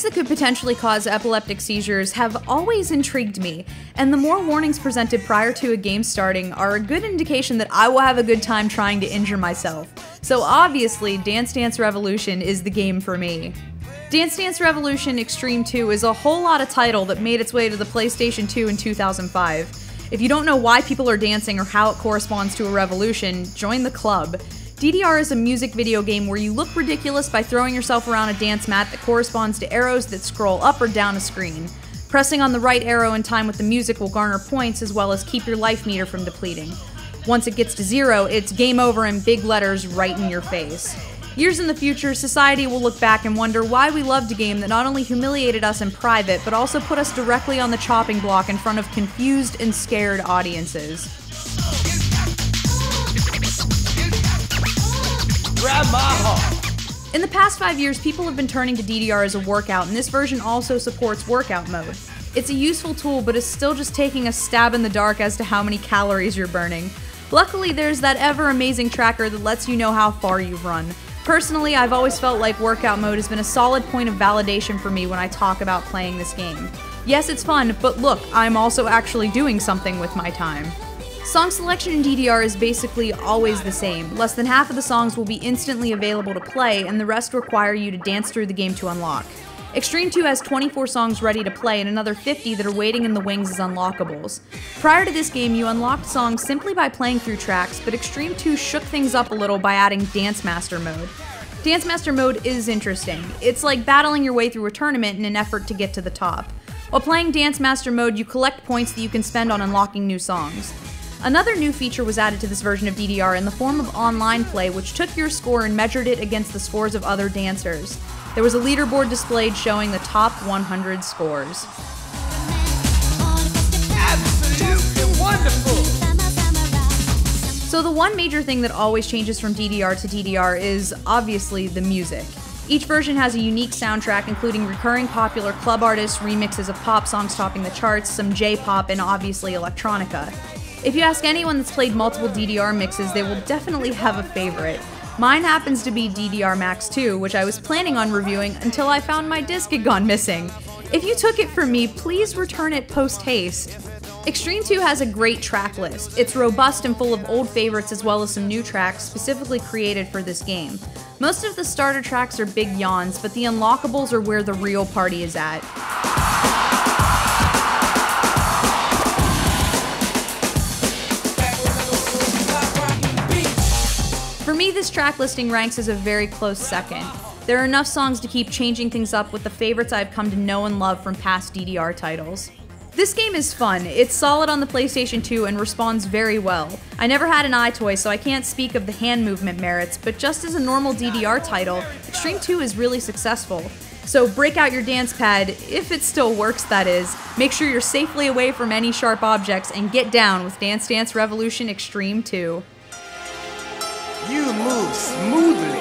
Games that could potentially cause epileptic seizures have always intrigued me, and the more warnings presented prior to a game starting are a good indication that I will have a good time trying to injure myself. So obviously, Dance Dance Revolution is the game for me. Dance Dance Revolution Extreme 2 is a whole lot of title that made its way to the PlayStation 2 in 2005. If you don't know why people are dancing or how it corresponds to a revolution, join the club. DDR is a music video game where you look ridiculous by throwing yourself around a dance mat that corresponds to arrows that scroll up or down a screen. Pressing on the right arrow in time with the music will garner points as well as keep your life meter from depleting. Once it gets to 0, it's game over in big letters right in your face. Years in the future, society will look back and wonder why we loved a game that not only humiliated us in private, but also put us directly on the chopping block in front of confused and scared audiences. Grab my heart. In the past 5 years, people have been turning to DDR as a workout, and this version also supports workout mode. It's a useful tool, but is still just taking a stab in the dark as to how many calories you're burning. Luckily, there's that ever-amazing tracker that lets you know how far you've run. Personally, I've always felt like workout mode has been a solid point of validation for me when I talk about playing this game. Yes, it's fun, but look, I'm also actually doing something with my time. Song selection in DDR is basically always the same. Less than half of the songs will be instantly available to play, and the rest require you to dance through the game to unlock. Extreme 2 has 24 songs ready to play and another 50 that are waiting in the wings as unlockables. Prior to this game, you unlocked songs simply by playing through tracks, but Extreme 2 shook things up a little by adding Dance Master mode. Dance Master mode is interesting. It's like battling your way through a tournament in an effort to get to the top. While playing Dance Master mode, you collect points that you can spend on unlocking new songs. Another new feature was added to this version of DDR in the form of online play, which took your score and measured it against the scores of other dancers. There was a leaderboard displayed showing the top 100 scores. Absolutely wonderful! So the one major thing that always changes from DDR to DDR is, obviously, the music. Each version has a unique soundtrack, including recurring popular club artists, remixes of pop songs topping the charts, some J-pop, and obviously electronica. If you ask anyone that's played multiple DDR mixes, they will definitely have a favorite. Mine happens to be DDR Max 2, which I was planning on reviewing until I found my disc had gone missing. If you took it from me, please return it post-haste. Extreme 2 has a great track list. It's robust and full of old favorites as well as some new tracks specifically created for this game. Most of the starter tracks are big yawns, but the unlockables are where the real party is at. For me, this track listing ranks as a very close second. There are enough songs to keep changing things up with the favorites I've come to know and love from past DDR titles. This game is fun. It's solid on the PlayStation 2 and responds very well. I never had an iToy, so I can't speak of the hand movement merits, but just as a normal DDR title, Extreme 2 is really successful. So break out your dance pad, if it still works that is, make sure you're safely away from any sharp objects, and get down with Dance Dance Revolution Extreme 2. You move smoothly.